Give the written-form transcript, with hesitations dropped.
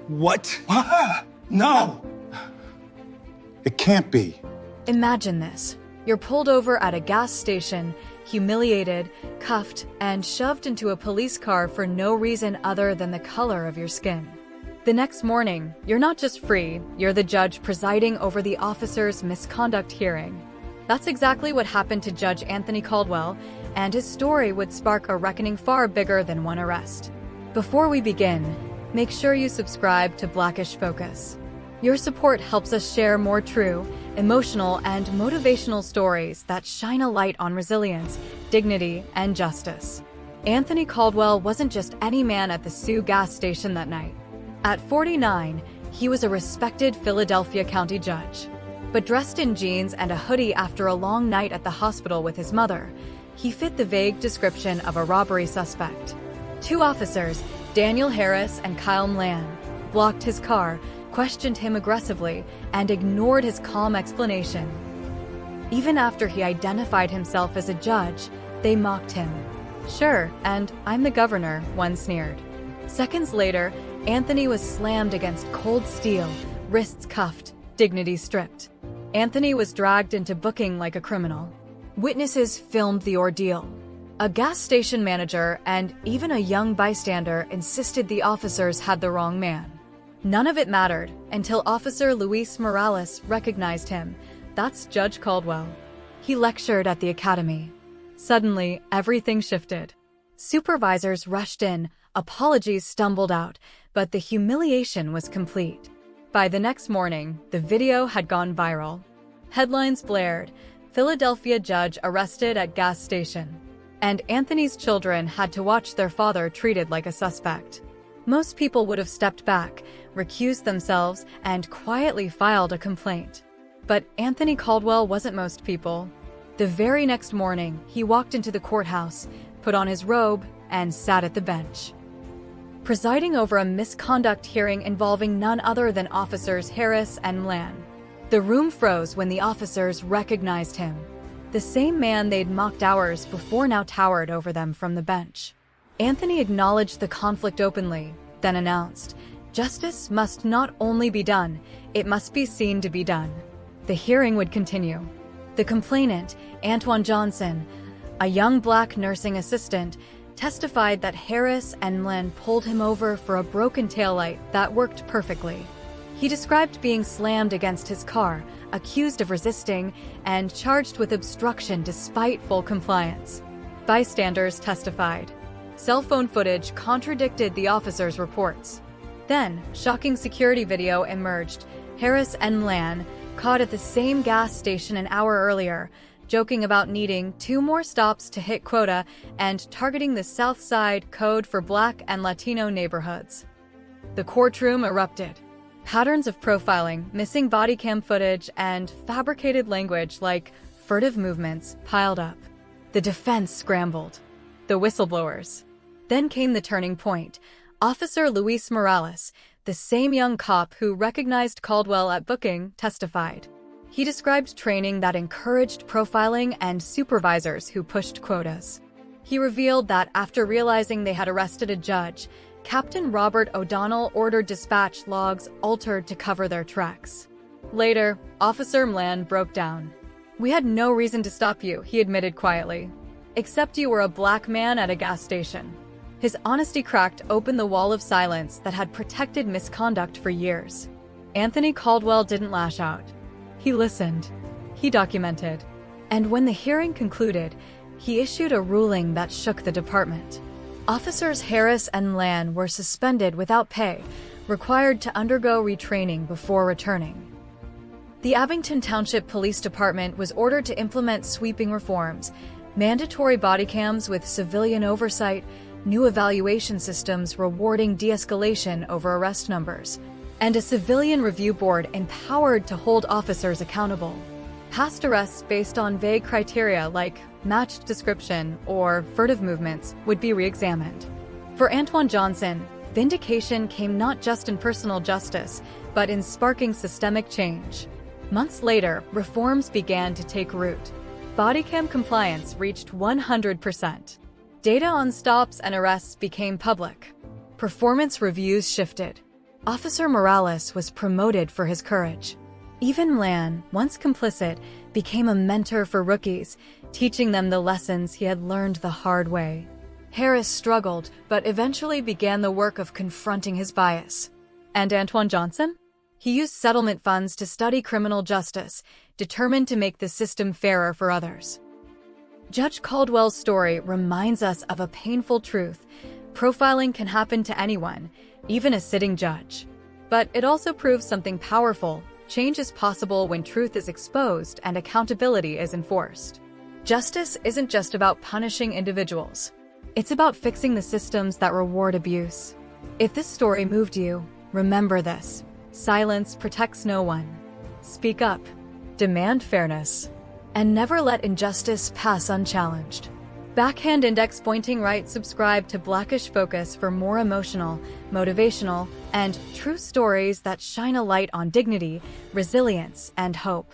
What? No! It can't be. Imagine this. You're pulled over at a gas station, humiliated, cuffed, and shoved into a police car for no reason other than the color of your skin. The next morning, you're not just free, you're the judge presiding over the officer's misconduct hearing. That's exactly what happened to Judge Anthony Caldwell, and his story would spark a reckoning far bigger than one arrest. Before we begin, make sure you subscribe to Blackish Focus. Your support helps us share more true, emotional, and motivational stories that shine a light on resilience, dignity, and justice. Anthony Caldwell wasn't just any man at the Sioux gas station that night. At 49, he was a respected Philadelphia County judge. But dressed in jeans and a hoodie after a long night at the hospital with his mother, he fit the vague description of a robbery suspect. Two officers, Daniel Harris and Kyle Mlan, blocked his car, questioned him aggressively, and ignored his calm explanation. Even after he identified himself as a judge, they mocked him. "Sure, and I'm the governor," one sneered. Seconds later, Anthony was slammed against cold steel, wrists cuffed, dignity stripped. Anthony was dragged into booking like a criminal. Witnesses filmed the ordeal. A gas station manager and even a young bystander insisted the officers had the wrong man. None of it mattered until Officer Luis Morales recognized him. That's Judge Caldwell. He lectured at the academy. Suddenly, everything shifted. Supervisors rushed in, apologies stumbled out, but the humiliation was complete. By the next morning, the video had gone viral. Headlines blared, "Philadelphia judge arrested at gas station." And Anthony's children had to watch their father treated like a suspect. Most people would have stepped back, recused themselves, and quietly filed a complaint. But Anthony Caldwell wasn't most people. The very next morning, he walked into the courthouse, put on his robe, and sat at the bench, presiding over a misconduct hearing involving none other than officers Harris and Mlan. The room froze when the officers recognized him. The same man they'd mocked hours before now towered over them from the bench. Anthony acknowledged the conflict openly, then announced, "Justice must not only be done, it must be seen to be done." The hearing would continue. The complainant, Antoine Johnson, a young black nursing assistant, testified that Harris and Mlan pulled him over for a broken taillight that worked perfectly. He described being slammed against his car, accused of resisting, and charged with obstruction despite full compliance. Bystanders testified. Cell phone footage contradicted the officers' reports. Then, shocking security video emerged. Harris and Mlan, caught at the same gas station an hour earlier, joking about needing 2 more stops to hit quota and targeting the South Side code for Black and Latino neighborhoods. The courtroom erupted. Patterns of profiling, missing body cam footage, and fabricated language like furtive movements piled up. The defense scrambled. The whistleblowers. Then came the turning point. Officer Luis Morales, the same young cop who recognized Caldwell at booking, testified. He described training that encouraged profiling and supervisors who pushed quotas. He revealed that after realizing they had arrested a judge, Captain Robert O'Donnell ordered dispatch logs altered to cover their tracks. Later, Officer Mlan broke down. "We had no reason to stop you," he admitted quietly, "except you were a black man at a gas station." His honesty cracked open the wall of silence that had protected misconduct for years. Anthony Caldwell didn't lash out. He listened. He documented. And when the hearing concluded, he issued a ruling that shook the department. Officers Harris and Mlan were suspended without pay, required to undergo retraining before returning. The Abington Township Police Department was ordered to implement sweeping reforms, mandatory body cams with civilian oversight, new evaluation systems rewarding de-escalation over arrest numbers, and a civilian review board empowered to hold officers accountable. Past arrests based on vague criteria like matched description or furtive movements would be re-examined. For Antoine Johnson, vindication came not just in personal justice, but in sparking systemic change. Months later, reforms began to take root. Body cam compliance reached 100%. Data on stops and arrests became public. Performance reviews shifted. Officer Morales was promoted for his courage. Even Lan, once complicit, became a mentor for rookies, teaching them the lessons he had learned the hard way. Harris struggled, but eventually began the work of confronting his bias. And Antoine Johnson? He used settlement funds to study criminal justice, determined to make the system fairer for others. Judge Caldwell's story reminds us of a painful truth. Profiling can happen to anyone, even a sitting judge. But it also proves something powerful. Change is possible when truth is exposed and accountability is enforced. Justice isn't just about punishing individuals. It's about fixing the systems that reward abuse. If this story moved you, remember this. Silence protects no one. Speak up, demand fairness, and never let injustice pass unchallenged. Backhand index pointing right. Subscribe to Blackish Focus for more emotional, motivational, and true stories that shine a light on dignity, resilience, and hope.